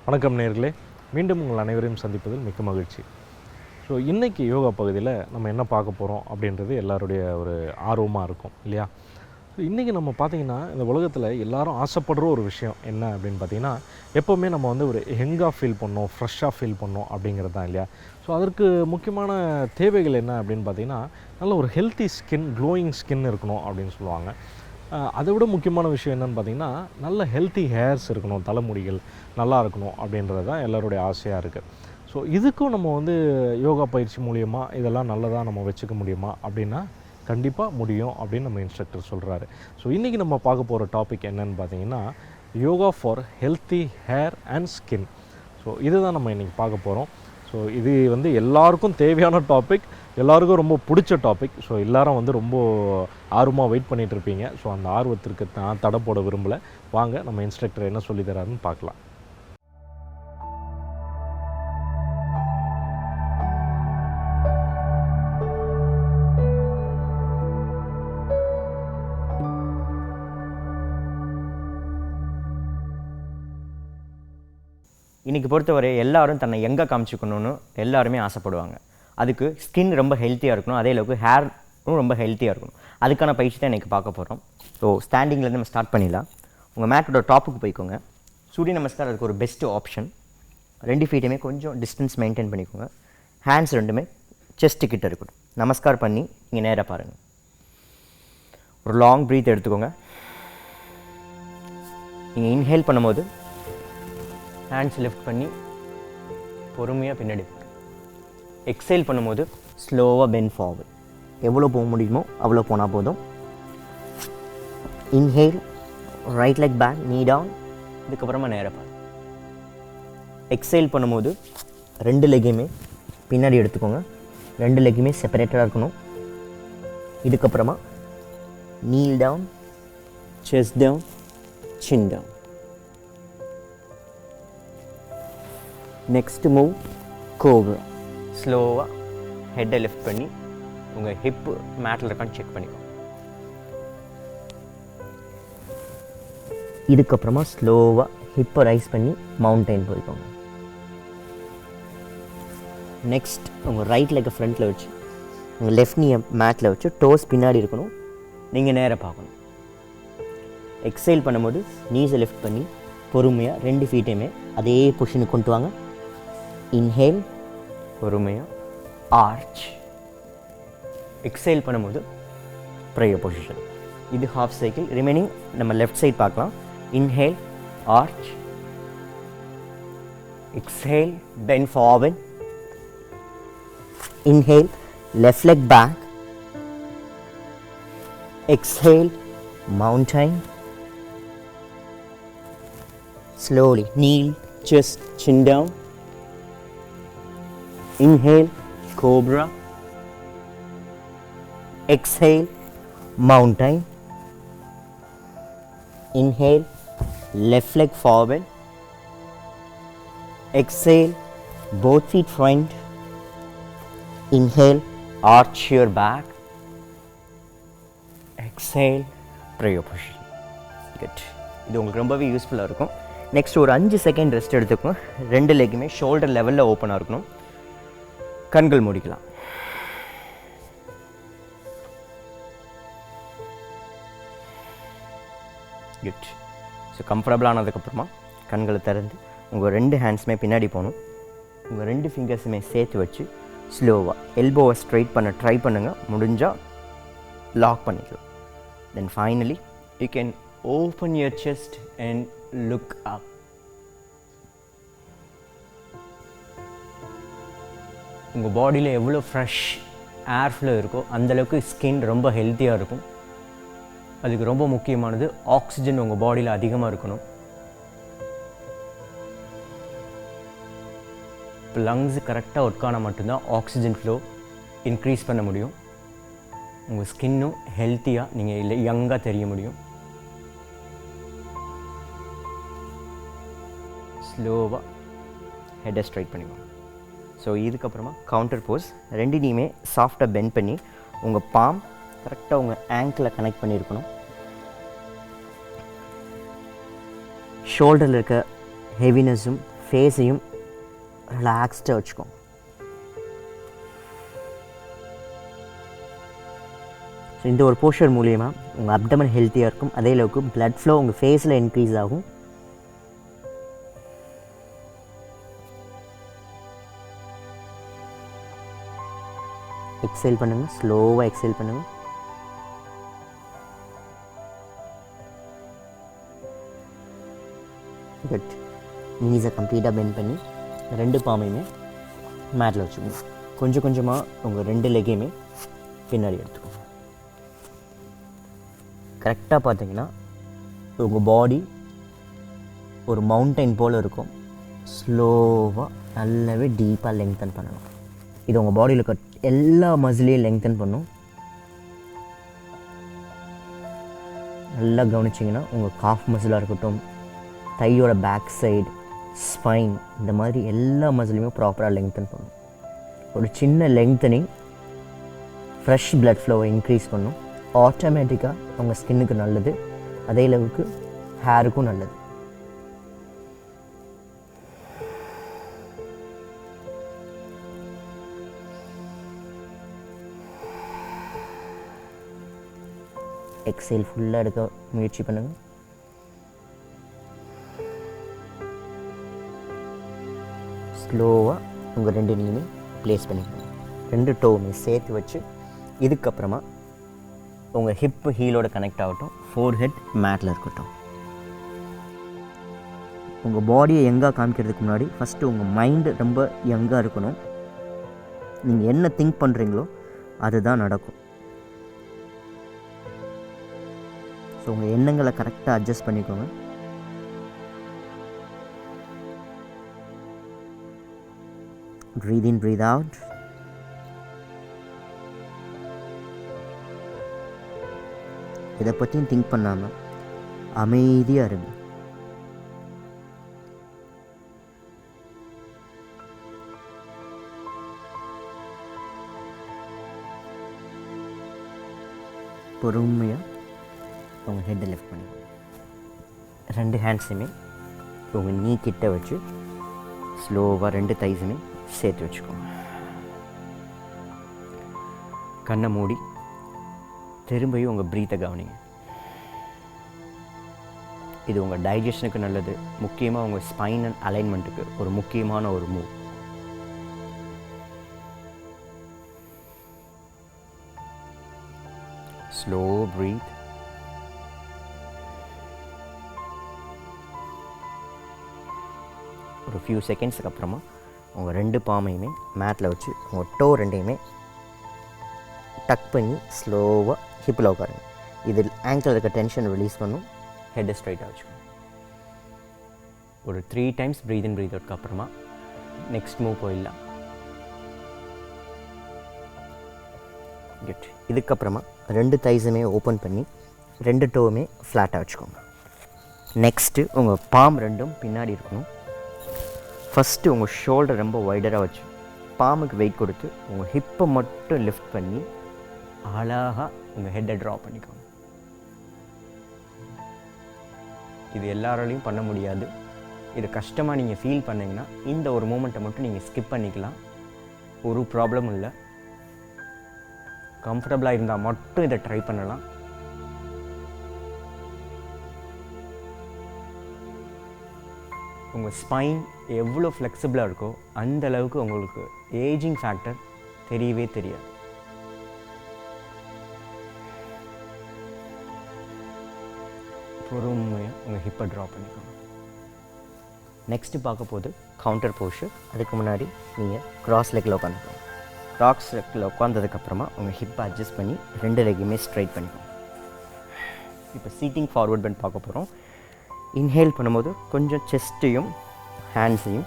வணக்கம் நேயர்களே, மீண்டும் உங்கள் அனைவரையும் சந்திப்பதில் மிக்க மகிழ்ச்சி. ஸோ இன்றைக்கி யோகா பகுதியில் நம்ம என்ன பார்க்க போகிறோம் அப்படின்றது எல்லாருடைய ஒரு ஆர்வமாக இருக்கும் இல்லையா? ஸோ இன்றைக்கி நம்ம பார்த்திங்கன்னா இந்த உலகத்தில் எல்லாரும் ஆசைப்படுற ஒரு விஷயம் என்ன அப்படின்னு பார்த்திங்கன்னா, எப்போவுமே நம்ம வந்து ஒரு யங்காக ஃபீல் பண்ணோம், ஃப்ரெஷ்ஷாக ஃபீல் பண்ணோம் அப்படிங்கிறது தான் இல்லையா? ஸோ அதற்கு முக்கியமான தேவைகள் என்ன அப்படின்னு பார்த்திங்கன்னா, நல்ல ஒரு ஹெல்த்தி ஸ்கின், க்ளோயிங் ஸ்கின் இருக்கணும் அப்படின்னு சொல்லுவாங்க. அதை விட முக்கியமான விஷயம் என்னென்னு பார்த்திங்கன்னா, நல்ல ஹெல்த்தி ஹேர்ஸ் இருக்கணும், தலைமுடிகள் நல்லா இருக்கணும் அப்படின்றது தான் எல்லோருடைய ஆசையாக இருக்குது. ஸோ இதுக்கும் நம்ம வந்து யோகா பயிற்சி மூலியமாக இதெல்லாம் நல்லதாக நம்ம வச்சுக்க முடியுமா அப்படின்னா கண்டிப்பாக முடியும் அப்படின்னு நம்ம இன்ஸ்ட்ரக்டர் சொல்கிறாரு. ஸோ இன்றைக்கி நம்ம பார்க்க போகிற டாபிக் என்னென்னு பார்த்திங்கன்னா, yoga for healthy hair and skin. So இது தான் நம்ம இன்றைக்கி பார்க்க போகிறோம். ஸோ இது வந்து எல்லாருக்கும் தேவையான டாபிக், எல்லாருக்கும் ரொம்ப பிடிச்ச டாபிக். ஸோ எல்லோரும் வந்து ரொம்ப ஆர்வமாக வெயிட் பண்ணிகிட்டு இருப்பீங்க. ஸோ அந்த ஆர்வத்திற்கு நான் தடை போட விரும்பலை. வாங்க நம்ம இன்ஸ்ட்ரக்டர் என்ன சொல்லி தராருன்னு பார்க்கலாம். இன்றைக்கி பொறுத்தவரை எல்லோரும் தன்னை எங்கே காமிச்சிக்கணும்னு எல்லாருமே ஆசைப்படுவாங்க. அதுக்கு ஸ்கின் ரொம்ப ஹெல்த்தியாக இருக்கணும், அதே அளவுக்கு ஹேரும் ரொம்ப ஹெல்த்தியாக இருக்கணும். அதுக்கான பயிற்சி தான் இன்றைக்கி பார்க்க போகிறோம். ஸோ ஸ்டாண்டிங்லேருந்து நம்ம ஸ்டார்ட் பண்ணிடலாம். உங்கள் மேட்டோட டாப்புக்கு போய்க்கோங்க. சூரிய நமஸ்கார் அதுக்கு ஒரு பெஸ்ட்டு ஆப்ஷன். 2 ஃபீட்டுமே கொஞ்சம் டிஸ்டன்ஸ் மெயின்டைன் பண்ணிக்கோங்க. ஹேண்ட்ஸ் ரெண்டுமே செஸ்ட்டு கிட்ட இருக்கட்டும். நமஸ்கார் பண்ணி நீங்கள் நேராக பாருங்கள். ஒரு லாங் ப்ரீத் எடுத்துக்கோங்க. நீங்கள் இன்ஹேல் பண்ணும்போது ஹேண்ட்ஸ் லிஃப்ட் பண்ணி பொறுமையாக பின்னாடி எக்ஸேல் பண்ணும்போது ஸ்லோவாக பெண்ட் ஃபார்வர்ட். எவ்வளோ போக முடியுமோ அவ்வளோ போனால் போதும். இன்ஹேல், ரைட் லெக் பேக், நீ டவுன். இதுக்கப்புறமா நேராக பாரு. எக்ஸேல் பண்ணும்போது 2 லெக்கையுமே பின்னாடி எடுத்துக்கோங்க. 2 லெக்குமே செப்பரேட்டடாக இருக்கணும். இதுக்கப்புறமா kneel down, chest down, chin down. Next move cobra. ஸ்லோவாக ஹெட்டை லிஃப்ட் பண்ணி உங்கள் ஹிப்பு மேட்டில் இருக்கான்னு செக் பண்ணிக்கோ. இதுக்கப்புறமா ஸ்லோவாக ஹிப்பை ரைஸ் பண்ணி மவுண்டைன் போய்க்கோங்க. நெக்ஸ்ட் உங்கள் ரைட் லெக்கை ஃப்ரண்ட்டில் வச்சு உங்கள் லெஃப்ட் நீயை மேட்டில் வச்சு டோஸ் பின்னாடி இருக்கணும். நீங்கள் நேராக பார்க்கணும். எக்ஸைல் பண்ணும்போது நீஸை லிஃப்ட் பண்ணி பொறுமையாக 2 ஃபீட்டையுமே அதே பொசிஷனுக்கு கொண்டு வாங்க. இன்ஹேல், பொறுமையாக ஆர்ச். எக்ஸேல் பண்ணும்போது ப்ரேயர் பொசிஷன். இது ஹாஃப் சைக்கிள். ரிமைனிங் நம்ம லெஃப்ட் சைட் பார்க்கலாம். Inhale, arch. Exhale, bend forward. Inhale, left leg back. Exhale, mountain. Slowly kneel, chest, chin down. Inhale, cobra. Exhale, mountain. Inhale, left leg forward. Exhale, both feet front. Inhale, arch your back. Exhale, prayer position. Good. இது உங்களுக்கு ரொம்பவே யூஸ்ஃபுல்லாக இருக்கும். Next ஒரு 5 second rest எடுத்துக்கோங்க. 2 லெக்குமே shoulder லெவலில் ஓப்பனாக இருக்கணும். கண்கள் மூடிக்கலாம். குட். ஸோ கம்ஃபர்டபுள் ஆனதுக்கப்புறமா கண்களை திறந்து உங்கள் 2 ஹேண்ட்ஸுமே பின்னாடி போகணும். உங்கள் 2 ஃபிங்கர்ஸுமே சேர்த்து வச்சு ஸ்லோவாக எல்போவை ஸ்ட்ரைட் பண்ண ட்ரை பண்ணுங்கள். முடிஞ்சால் லாக் பண்ணிக்கலாம். Then finally you can open your chest and look up. உங்கள் பாடியில் எவ்வளோ ஃப்ரெஷ் ஏர் ஃப்ளோ இருக்கோ அந்தளவுக்கு ஸ்கின் ரொம்ப ஹெல்த்தியாக இருக்கும். அதுக்கு ரொம்ப முக்கியமானது ஆக்சிஜன் உங்கள் பாடியில் அதிகமாக இருக்கணும். இப்போ லங்ஸ் கரெக்டாக ஒர்க் ஆனால் மட்டும்தான் ஆக்சிஜன் ஃப்ளோ இன்க்ரீஸ் பண்ண முடியும். உங்கள் ஸ்கின்னும் ஹெல்த்தியாக நீங்கள் இல்லை யங்காக தெரிய முடியும். ஸ்லோவாக ஹெட்டை ஸ்ட்ரைட் பண்ணிக்கோங்க. ஸோ இதுக்கப்புறமா கவுண்டர் போஸ். 2 நீயுமே சாஃப்டாக பெண்ட் பண்ணி உங்கள் பாம் கரெக்டாக உங்கள் ஆங்கிளில் கனெக்ட் பண்ணியிருக்கணும். ஷோல்டரில் இருக்க ஹெவினஸும் ஃபேஸையும் ரிலாக்ஸ்டாக வச்சுக்கோங்க. ஸோ இந்த ஒரு போஸ்டர் மூலிமா உங்கள் அப்டமன் ஹெல்த்தியாக இருக்கும், அதே அளவுக்கு பிளட் ஃப்ளோ உங்கள் ஃபேஸில் இன்க்ரீஸ் ஆகும். எக்ஸைல் பண்ணுங்கள், ஸ்லோவாக எக்ஸைல் பண்ணுங்கள். குட். நீஸை கம்ப்ளீட்டாக பெண்ட் பண்ணி 2 பாமையுமே மேட்டில் வச்சுக்கோங்க. கொஞ்சம் கொஞ்சமாக உங்கள் 2 லெக்கையுமே பின்னாடி எடுத்துக்கோங்க. கரெக்டாக பார்த்தீங்கன்னா உங்கள் பாடி ஒரு மவுண்டைன் போல் இருக்கும். ஸ்லோவாக நல்லாவே டீப்பாக லெங்க்தன் பண்ணணும். இது உங்கள் பாடியில் இருக்க எல்லா மசிலையும் லெங்க்தன் பண்ணும். நல்லா கவனிச்சிங்கன்னா உங்கள் காஃப் மசிலாக இருக்கட்டும், தையோட பேக் சைடு, ஸ்பைன், இந்த மாதிரி எல்லா மசிலையுமே ப்ராப்பராக லெங்க்தன் பண்ணும். ஒரு சின்ன லெங்க்தனிங் ஃப்ரெஷ் பிளட் ஃப்ளோவை இன்க்ரீஸ் பண்ணும். ஆட்டோமேட்டிக்காக உங்கள் ஸ்கின்னுக்கு நல்லது, அதே அளவுக்கு ஹேருக்கும் நல்லது. எக்ஸைல் ஃபுல்லாக எடுக்க முயற்சி பண்ணுங்கள். ஸ்லோவாக உங்கள் 2 நீயுமே ப்ளேஸ் பண்ணிக்கணும். 2 டோவுமே சேர்த்து வச்சு இதுக்கப்புறமா உங்கள் ஹிப்பு ஹீலோட கனெக்ட் ஆகட்டும், ஃபோர் ஹெட் மேட்டில் இருக்கட்டும். உங்கள் பாடியை யங்காக காமிக்கிறதுக்கு முன்னாடி ஃபஸ்ட்டு உங்கள் மைண்டு ரொம்ப யங்காக இருக்கணும். நீங்கள் என்ன திங்க் பண்ணுறீங்களோ அதுதான் நடக்கும். ஸோ உங்கள் எண்ணங்களை கரெக்டாக அட்ஜஸ்ட் பண்ணிக்கோங்க. Breathe in, breathe out. இதை பற்றியும் திங்க் பண்ணாமல் அமைதியாக இருங்க. பொறுமையாக உங்கள் ஹெட்டை லிஃப்ட் பண்ணிக்கோங்க. 2 ஹேண்ட்ஸுமே உங்கள் நீ கிட்ட வச்சு ஸ்லோவாக 2 தைஸுமே சேர்த்து வச்சுக்கோங்க. கண்ணை மூடி திரும்பியும் உங்கள் ப்ரீத்தை கவனிங்க. இது உங்கள் டைஜஷனுக்கு நல்லது, முக்கியமாக உங்கள் ஸ்பைன் அண்ட் அலைன்மெண்ட்டுக்கு ஒரு முக்கியமான ஒரு மூவ். Slow breath. ஒரு ஃபியூ செகண்ட்ஸுக்கு அப்புறமா உங்கள் 2 பாமையுமே மேட்டில் வச்சு உங்கள் டோ 2யுமே டக் பண்ணி ஸ்லோவாக ஹிப்பில் உட்காருங்க. இதில் ஆங்கிள் இருக்க டென்ஷன் ரிலீஸ் பண்ணும். ஹெட்டை ஸ்ட்ரைட்டாக வச்சுக்கோங்க. ஒரு 3 டைம்ஸ் ப்ரீத் இன் ப்ரீத் அவுட்க்கு அப்புறமா நெக்ஸ்ட் மூவ் போயிடலாம். குட். இதுக்கப்புறமா 2 தைஸுமே ஓப்பன் பண்ணி 2 டோவுமே ஃப்ளாட்டாக வச்சுக்கோங்க. நெக்ஸ்ட்டு உங்கள் பாம் 2ம் பின்னாடி இருக்கணும். ஃபஸ்ட்டு உங்கள் ஷோல்டர் ரொம்ப வைடராக வச்சு பாமுக்கு வெயிட் கொடுத்து உங்கள் ஹிப்பை மட்டும் லிஃப்ட் பண்ணி அழகாக உங்கள் ஹெட்டை ட்ரா பண்ணிக்கோங்க. இது எல்லாராலையும் பண்ண முடியாது. இது கஷ்டமாக நீங்கள் ஃபீல் பண்ணிங்கன்னா இந்த ஒரு மூமெண்ட்டை மட்டும் நீங்கள் ஸ்கிப் பண்ணிக்கலாம். ஒரு ப்ராப்ளமும் இல்லை. கம்ஃபர்டபுளாக இருந்தால் மட்டும் இதை ட்ரை பண்ணலாம். உங்கள் ஸ்பைன் எவ்வளோ ஃப்ளெக்சிபிளாக இருக்கோ அந்த அளவுக்கு உங்களுக்கு ஏஜிங் ஃபேக்டர் தெரியவே தெரியாது. பொறுமையாக உங்கள் ஹிப்பை ட்ரா பண்ணிக்கோங்க. நெக்ஸ்ட்டு பார்க்க போது கவுண்டர் போஸ்டர். அதுக்கு முன்னாடி நீங்கள் கிராஸ் லெக்கில் உட்காந்துக்கோங்க. கிராஸ் லெக்கில் உட்காந்ததுக்கப்புறமா உங்கள் ஹிப்பை அட்ஜஸ்ட் பண்ணி 2 லெக்கையுமே ஸ்ட்ரைட் பண்ணிக்கோங்க. இப்போ சீட்டிங் ஃபார்வர்ட் பெண்ட் பார்க்க போகிறோம். இன்ஹேல் பண்ணும்போது கொஞ்சம் செஸ்ட்டையும் ஹேண்ட்ஸையும்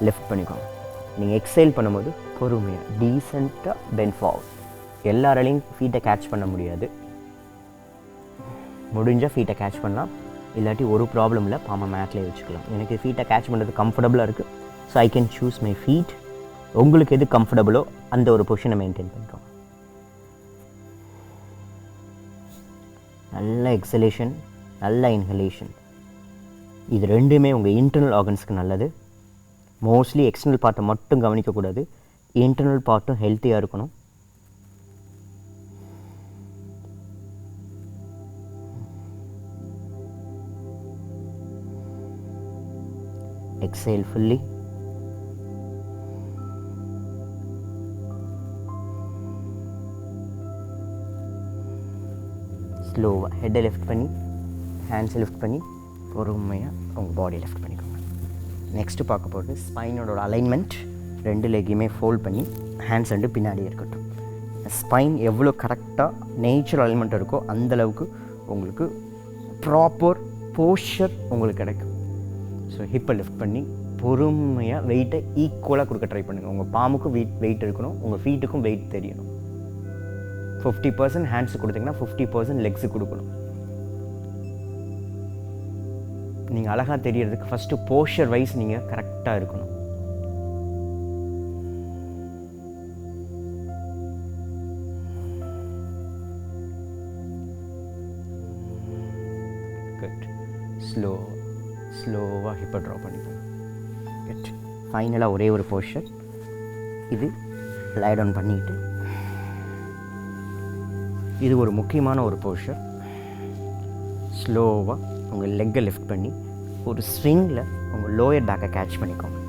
லெஃப்ட் பண்ணிக்கோங்க. நீங்கள் எக்ஸைல் பண்ணும்போது பொறுமையாக டீசெண்டாக பெண்ட் ஃபார்வர்ட். எல்லாராலையும் ஃபீட்டை கேட்ச் பண்ண முடியாது. முடிஞ்சால் ஃபீட்டை கேட்ச் பண்ணலாம், இல்லாட்டி ஒரு ப்ராப்ளம் இல்லை, பாமை மேட்லேயே வச்சுக்கலாம். எனக்கு ஃபீட்டை கேட்ச் பண்ணுறது கம்ஃபர்டபுளாக இருக்குது. So I can choose my feet. உங்களுக்கு எது கம்ஃபர்டபுளோ அந்த ஒரு பொசிஷனை மெயின்டைன் பண்ணிக்கோங்க. நல்ல எக்ஸலேஷன், நல்ல இன்ஹலேஷன். இது 2மே உங்கள் இன்டர்னல் ஆர்கன்ஸ்க்கு நல்லது. மோஸ்ட்லி எக்ஸ்டர்னல் பார்ட்டை மட்டும் கவனிக்கக்கூடாது, இன்டர்னல் பார்ட்டும் ஹெல்த்தியாக இருக்கணும். Exhale fully. ஸ்லோவாக ஹெட்டை லிஃப்ட் பண்ணி, ஹேண்ட்ஸை லிஃப்ட் பண்ணி, பொறுமையாக உங்கள் பாடியை லிஃப்ட் பண்ணிக்கோங்க. நெக்ஸ்ட்டு பார்க்க போகிறது ஸ்பைனோட அலைன்மெண்ட். 2 லெக்கையுமே ஃபோல்ட் பண்ணி ஹேண்ட்ஸ் ரெண்டு பின்னாடி இருக்கட்டும். ஸ்பைன் எவ்வளோ கரெக்டாக நேச்சுரல் அலைன்மெண்ட் இருக்கோ அந்தளவுக்கு உங்களுக்கு ப்ராப்பர் போஸ்டர் உங்களுக்கு கிடைக்கும். ஸோ ஹிப்பை லிஃப்ட் பண்ணி பொறுமையாக வெயிட்டை ஈக்குவலாக கொடுக்க ட்ரை பண்ணுங்கள். உங்கள் பாமுக்கும் வெயிட் இருக்கணும், உங்கள் ஃபீட்டுக்கும் வெயிட் தெரியணும். 50% ஹேண்ட்ஸுக்கு கொடுத்தீங்கன்னா 50% லெக்ஸுக்கு கொடுக்கணும். நீங்கள் அழகாக தெரியறதுக்கு ஃபஸ்ட்டு போஸ்டர் வைஸ் நீங்கள் கரெக்டாக இருக்கணும். குட். ஸ்லோவாக ஹிப்பை ட்ரா பண்ணிக்கணும். குட். ஃபைனலாக ஒரே ஒரு போஸ்டர், இது லை டவுன் பண்ணிக்கிட்டு, இது ஒரு முக்கியமான ஒரு போஸ்டர். ஸ்லோவாக உங்கள் லெக்கை லிஃப்ட் பண்ணி ஒரு ஸ்விங்கில் உங்கள் லோயர் பேக்கை கேட்ச் பண்ணிக்கோங்க.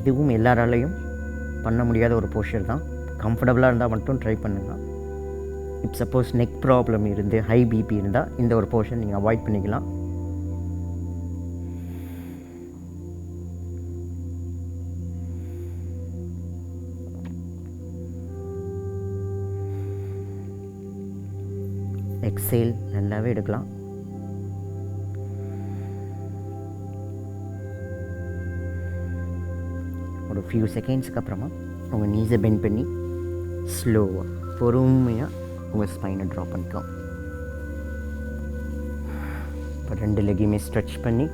இதுவும் எல்லாராலையும் பண்ண முடியாத ஒரு போஸ்டர் தான். கம்ஃபர்டபுளாக இருந்தால் மட்டும் ட்ரை பண்ணுங்கள். இப்போ சப்போஸ் நெக் ப்ராப்ளம் இருந்து ஹை பிபி இருந்தால் இந்த ஒரு போர்ஷன் நீங்கள் அவாய்ட் பண்ணிக்கலாம். எக்ஸேல் நல்லாவே எடுக்கலாம். ஒரு ஃபியூ செகண்ட்ஸுக்கு அப்புறமா உங்கள் நீஸை பெண்ட் பண்ணி ஸ்லோவாக பொறுமையாக உங்கள் ஸ்பைனை ட்ரா பண்ணிக்கலாம். இப்போ 2 லெக்கையுமே ஸ்ட்ரெச் பண்ணி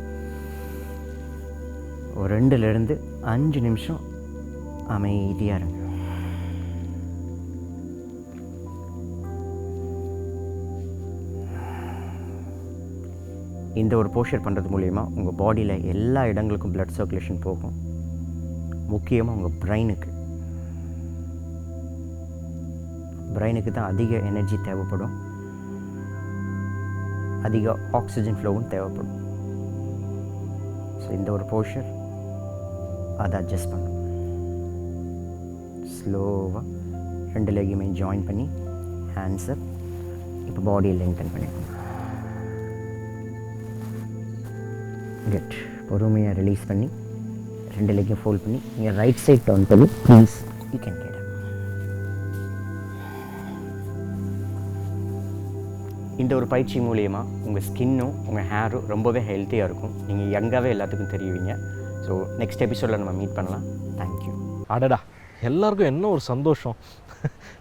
ஒரு 2லேருந்து 5 நிமிஷம் அமைதியாக இருங்க. இந்த ஒரு போஸ்டர் பண்ணுறது மூலயமா உங்கள் பாடியில் எல்லா இடங்களுக்கும் பிளட் சர்க்குலேஷன் போகும். முக்கியமாக உங்கள் பிரெயினுக்கு தான் அதிக எனர்ஜி தேவைப்படும், அதிக ஆக்சிஜன் ஃப்ளோவும் தேவைப்படும். ஸோ இந்த ஒரு போஸ்டர் அதை அட்ஜஸ்ட் பண்ணும். ஸ்லோவாக 2 லெக்கையுமே ஜாயின் பண்ணி ஹேண்ட்ஸ் அப். இப்போ பாடியை லெங்தன் பண்ணிக்கணும். கெட். பொறுமையாக ரிலீஸ் பண்ணி 2 லெக்கையும் ஃபோல்ட் பண்ணி நீங்கள் ரைட் சைட் டர்ன் பண்ணி ப்ளீஸ் யூ கேன் கெட். இந்த ஒரு பயிற்சி மூலயமா உங்கள் ஸ்கின்னும் உங்கள் ஹேரும் ரொம்பவே ஹெல்த்தியாக இருக்கும். நீங்கள் யங்காகவே எல்லாத்துக்கும் தெரியுவீங்க. ஸோ நெக்ஸ்ட் எபிசோடில் நம்ம மீட் பண்ணலாம். தேங்க்யூ. அடடா, எல்லாருக்கும் என்ன ஒரு சந்தோஷம்.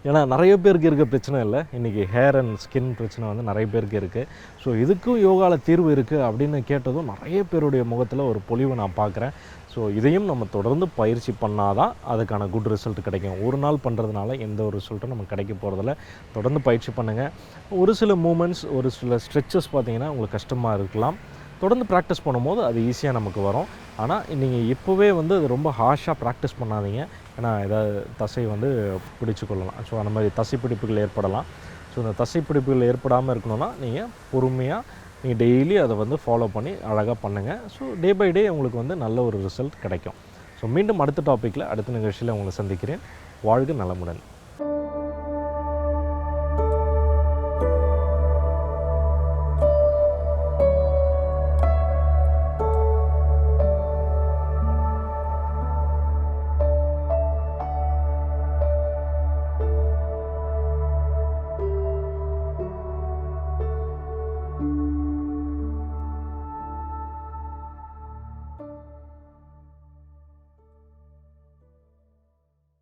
ஏன்னா நிறைய பேருக்கு இருக்க பிரச்சனை இல்லை, இன்றைக்கி ஹேர் அண்ட் ஸ்கின் பிரச்சனை வந்து நிறைய பேருக்கு இருக்குது. ஸோ இதுக்கும் யோகாவில் தீர்வு இருக்குது அப்படின்னு கேட்டதும் நிறைய பேருடைய முகத்தில் ஒரு பொலிவு நான் பார்க்குறேன். ஸோ இதையும் நம்ம தொடர்ந்து பயிற்சி பண்ணால் தான் அதுக்கான குட் ரிசல்ட் கிடைக்கும். ஒரு நாள் பண்ணுறதுனால எந்த ஒரு ரிசல்ட்டும் நமக்கு கிடைக்க போகிறதில்ல. தொடர்ந்து பயிற்சி பண்ணுங்கள். ஒரு சில மூமெண்ட்ஸ், ஒரு சில ஸ்ட்ரெச்சஸ் பார்த்திங்கன்னா உங்களுக்கு கஷ்டமாக இருக்கலாம். தொடர்ந்து ப்ராக்டிஸ் பண்ணும்போது அது ஈஸியாக நமக்கு வரும். ஆனால் நீங்கள் இப்போவே வந்து அது ரொம்ப ஹார்ஷாக ப்ராக்டிஸ் பண்ணாதீங்க. ஏன்னா ஏதாவது தசை வந்து பிடிச்சு கொள்ளலாம். ஸோ அந்த மாதிரி தசை பிடிப்புகள் ஏற்படலாம். ஸோ இந்த தசை பிடிப்புகள் ஏற்படாமல் இருக்கணும்னா நீங்கள் பொறுமையாக நீங்கள் டெய்லி அதை வந்து ஃபாலோ பண்ணி அழகாக பண்ணுங்கள். ஸோ டே பை டே உங்களுக்கு வந்து நல்ல ஒரு ரிசல்ட் கிடைக்கும். ஸோ மீண்டும் அடுத்த டாப்பிக்கில் அடுத்த நிகழ்ச்சியில் உங்களை சந்திக்கிறேன். வாழ்க நலமுடன்.